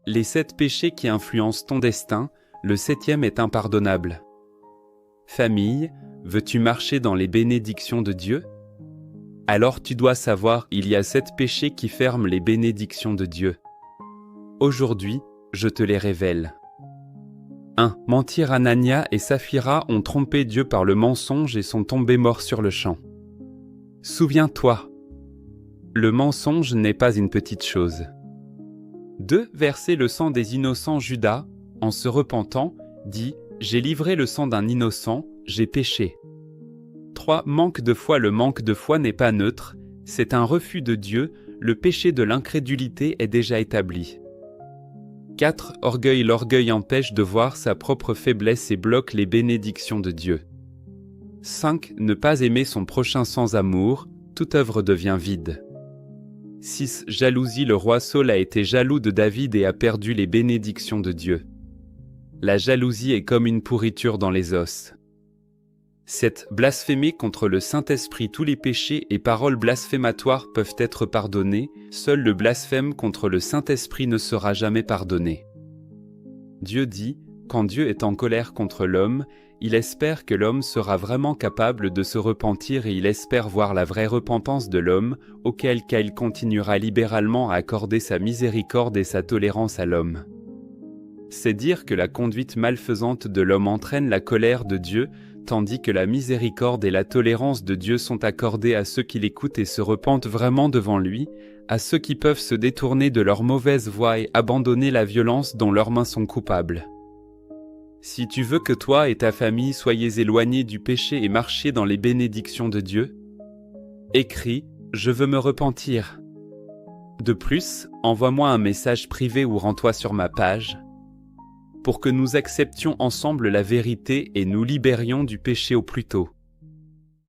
Les 7 péchés qui influencent ton destin, le 7e est impardonnable. Famille, veux-tu marcher dans les bénédictions de Dieu? Alors tu dois savoir, il y a 7 péchés qui ferment les bénédictions de Dieu. Aujourd'hui, je te les révèle. 1. Mentir. Anania et Saphira ont trompé Dieu par le mensonge et sont tombés morts sur le champ. Souviens-toi, le mensonge n'est pas une petite chose. 2. Verser le sang des innocents. Judas, en se repentant, dit « J'ai livré le sang d'un innocent, j'ai péché ». 3. Manque de foi. Le manque de foi n'est pas neutre, c'est un refus de Dieu, le péché de l'incrédulité est déjà établi. 4. Orgueil. L'orgueil empêche de voir sa propre faiblesse et bloque les bénédictions de Dieu. 5. Ne pas aimer son prochain sans amour, toute œuvre devient vide. 6. Jalousie. Le roi Saül a été jaloux de David et a perdu les bénédictions de Dieu. La jalousie est comme une pourriture dans les os. 7. Blasphémer contre le Saint-Esprit. Tous les péchés et paroles blasphématoires peuvent être pardonnés, seul le blasphème contre le Saint-Esprit ne sera jamais pardonné. Dieu dit, quand Dieu est en colère contre l'homme, il espère que l'homme sera vraiment capable de se repentir et il espère voir la vraie repentance de l'homme, auquel cas il continuera libéralement à accorder sa miséricorde et sa tolérance à l'homme. C'est dire que la conduite malfaisante de l'homme entraîne la colère de Dieu, tandis que la miséricorde et la tolérance de Dieu sont accordées à ceux qui l'écoutent et se repentent vraiment devant lui, à ceux qui peuvent se détourner de leur mauvaise voie et abandonner la violence dont leurs mains sont coupables. Si tu veux que toi et ta famille soyez éloignés du péché et marchiez dans les bénédictions de Dieu, écris « Je veux me repentir ». De plus, envoie-moi un message privé ou rends-toi sur ma page pour que nous acceptions ensemble la vérité et nous libérions du péché au plus tôt.